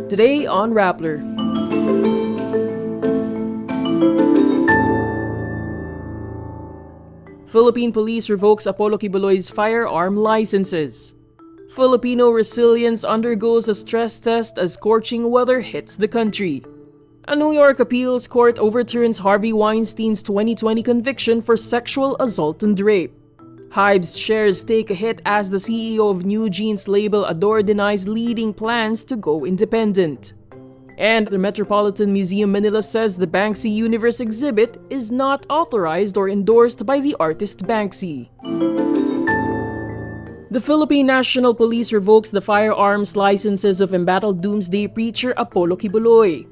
Today on Rappler. Philippine police revokes Apollo Quiboloys' firearm licenses. Filipino resilience undergoes a stress test as scorching weather hits the country. A New York appeals court overturns Harvey Weinstein's 2020 conviction for sexual assault and rape. HYBE's shares take a hit as the CEO of NewJeans label Adore denies leading plans to go independent. And the Metropolitan Museum Manila says the Banksy Universe exhibit is not authorized or endorsed by the artist Banksy. The Philippine National Police revokes the firearms licenses of embattled doomsday preacher Apollo Quiboloy.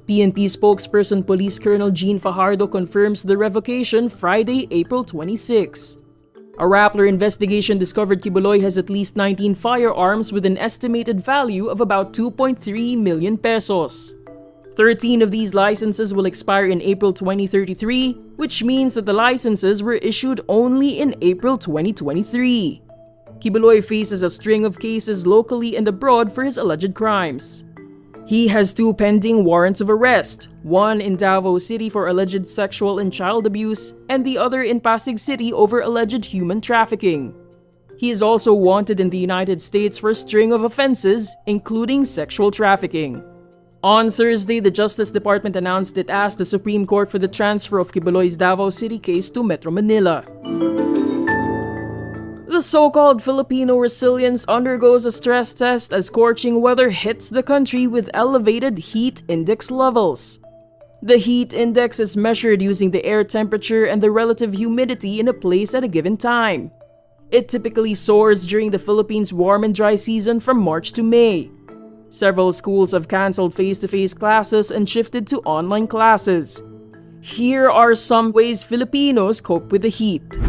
PNP spokesperson Police Colonel Jean Fajardo confirms the revocation Friday, April 26. A Rappler investigation discovered Quiboloy has at least 19 firearms with an estimated value of about 2.3 million pesos. 13 of these licenses will expire in April 2033, which means that the licenses were issued only in April 2023. Quiboloy faces a string of cases locally and abroad for his alleged crimes. He has 2 pending warrants of arrest, one in Davao City for alleged sexual and child abuse, and the other in Pasig City over alleged human trafficking. He is also wanted in the United States for a string of offenses, including sexual trafficking. On Thursday, the Justice Department announced it asked the Supreme Court for the transfer of Quiboloy's Davao City case to Metro Manila. The so-called Filipino resilience undergoes a stress test as scorching weather hits the country with elevated heat index levels. The heat index is measured using the air temperature and the relative humidity in a place at a given time. It typically soars during the Philippines' warm and dry season from March to May. Several schools have canceled face-to-face classes and shifted to online classes. Here are some ways Filipinos cope with the heat.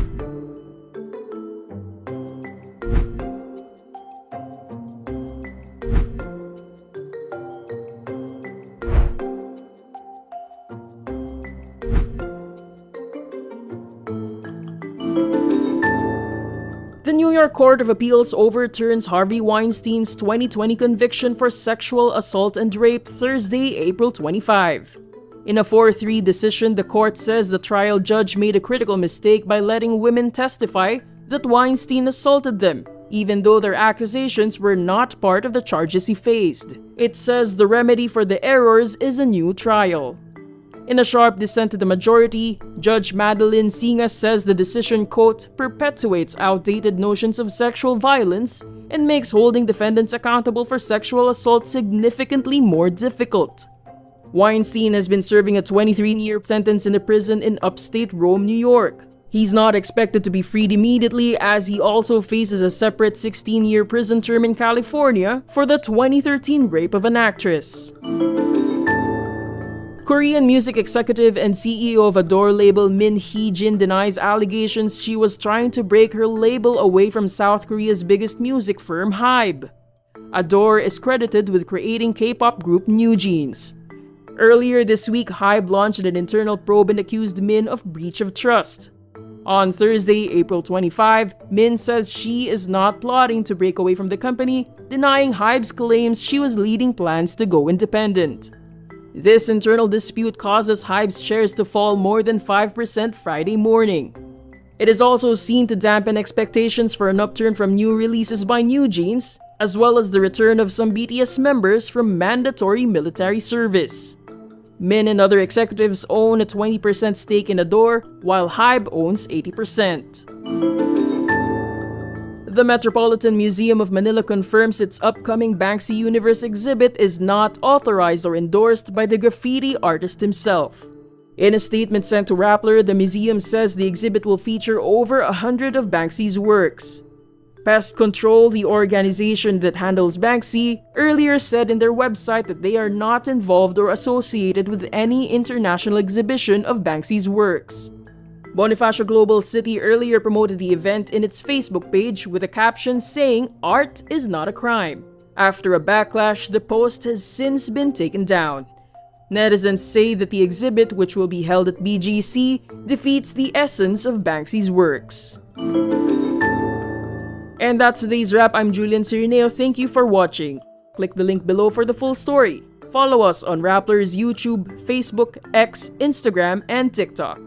The New York Court of Appeals overturns Harvey Weinstein's 2020 conviction for sexual assault and rape Thursday, April 25. In a 4-3 decision, the court says the trial judge made a critical mistake by letting women testify that Weinstein assaulted them, even though their accusations were not part of the charges he faced. It says the remedy for the errors is a new trial. In a sharp dissent to the majority, Judge Madeline Singas says the decision, quote, perpetuates outdated notions of sexual violence and makes holding defendants accountable for sexual assault significantly more difficult. Weinstein has been serving a 23-year sentence in a prison in upstate Rome, New York. He's not expected to be freed immediately as he also faces a separate 16-year prison term in California for the 2013 rape of an actress. Korean music executive and CEO of Adore label Min Hee-jin denies allegations she was trying to break her label away from South Korea's biggest music firm, HYBE. Adore is credited with creating K-pop group NewJeans. Earlier this week, HYBE launched an internal probe and accused Min of breach of trust. On Thursday, April 25, Min says she is not plotting to break away from the company, denying HYBE's claims she was leading plans to go independent. This internal dispute causes HYBE's shares to fall more than 5% Friday morning. It is also seen to dampen expectations for an upturn from new releases by NewJeans, as well as the return of some BTS members from mandatory military service. Min and other executives own a 20% stake in Adore, while HYBE owns 80%. The Metropolitan Museum of Manila confirms its upcoming Banksy Universe exhibit is not authorized or endorsed by the graffiti artist himself. In a statement sent to Rappler, the museum says the exhibit will feature over 100 of Banksy's works. Pest Control, the organization that handles Banksy, earlier said in their website that they are not involved or associated with any international exhibition of Banksy's works. Bonifacio Global City earlier promoted the event in its Facebook page with a caption saying, "Art is not a crime." After a backlash, the post has since been taken down. Netizens say that the exhibit, which will be held at BGC, defeats the essence of Banksy's works. And that's today's wrap. I'm Julian Cirineo. Thank you for watching. Click the link below for the full story. Follow us on Rappler's YouTube, Facebook, X, Instagram, and TikTok.